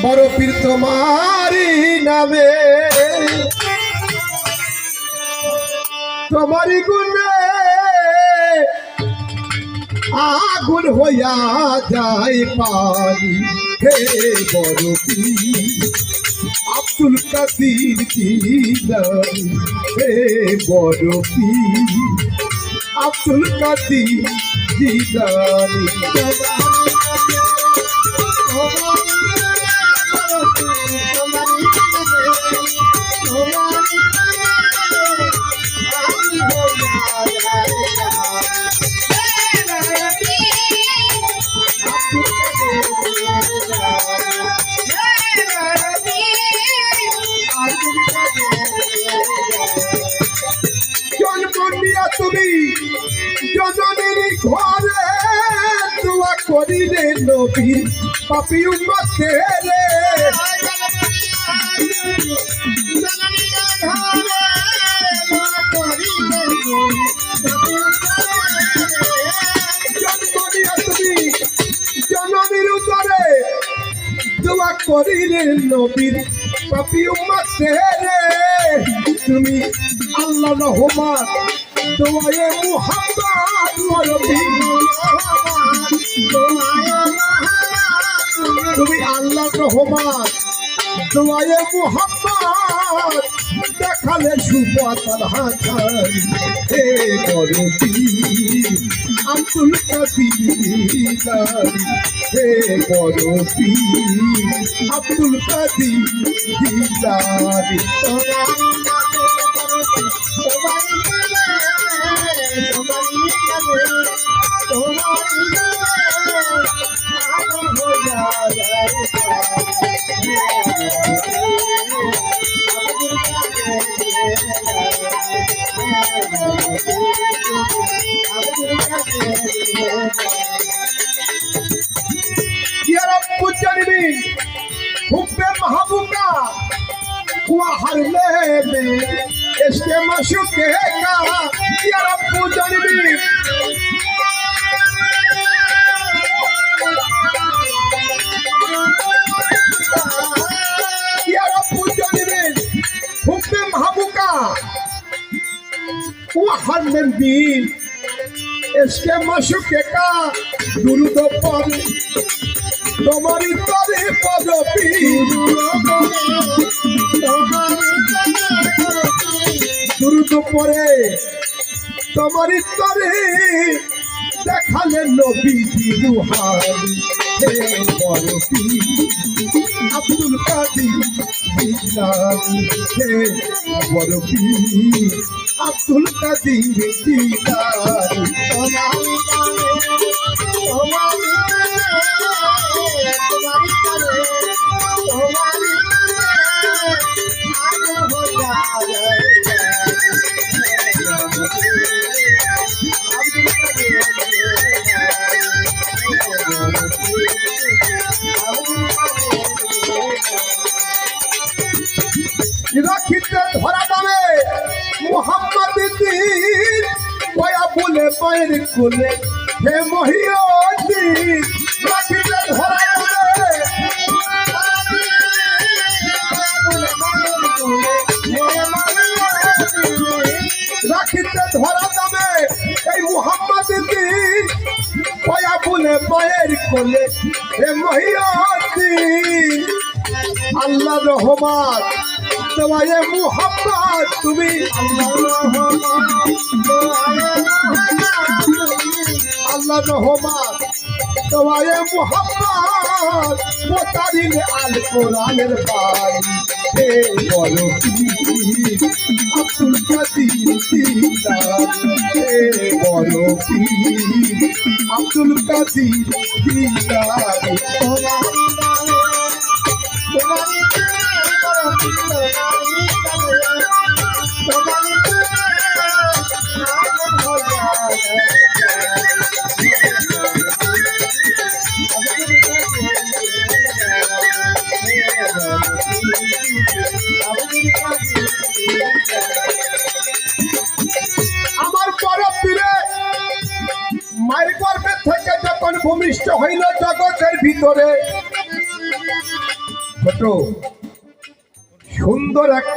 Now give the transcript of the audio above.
বড় পীর তোমারি নামে তোমারি গুণে আগুন হইয়া যায় পানি হে বড় পীর আব্দুল কাদির জিলানী হে বড় পীর আব্দুল কাদির জিলানী তুমি জননীর ঘরে দোয়া করিলে নবী পাপী উম্মতে রে তুমি জননীর উদরে দোয়া করিলে নবীর পাপী উম্মতে রে তুমি আল্লাহ রহমান দোয়ায়ে মুহাম্মদ নবী তুমি আল্লাহ রহমান দোয়ায়ে মুহাম্মদ দেখালে সুপাতাল হাজার হে বড় পীর আব্দুল কাদির হে বড় পীর আব্দুল কাদির জিলানী हुब्बे महबूबा हुआ हर लेबे इसके मशूके का या रब्बु जनबी या रब्बु जनबी हुब्बे महबूबा हुआ हर लेबे इसके मशूके का दुरूद पर তোমারি তরে পদপি দুরুদ পরে তোমারি তরে দেখালে নবীজি রুহানি হে বড় পীর আব্দুল কাদির জিলানী হে বড় পীর আব্দুল কাদির জিলানী রাখিতে ধরা নামে মুহাম্মদ দিন পয়া বলে পায়ের কোলে হে মহিয়দ্দিন রাখিতে ধরা নামে রাখিতে ধরা নামে এই মুহাম্মদ দিন পয়া বলে পায়ের কোলে হে মহিয়দ্দিন আল্লাহ রহমান দোয়ায়ে মুহাম্মদ তুমি আল্লাহ রহমান দোয়ায়ে মুহাম্মদ মোতারিলে আল কোরআনের বাণী হে বড় পীর আব্দুল কাদির জিলানী হে বড় পীর আব্দুল কাদির জিলানী আমার বড় পীরে মায়ের গর্ভে থেকে যখন ভূমিষ্ঠ হইল জগতের ভিতরে ছোট সুন্দর এক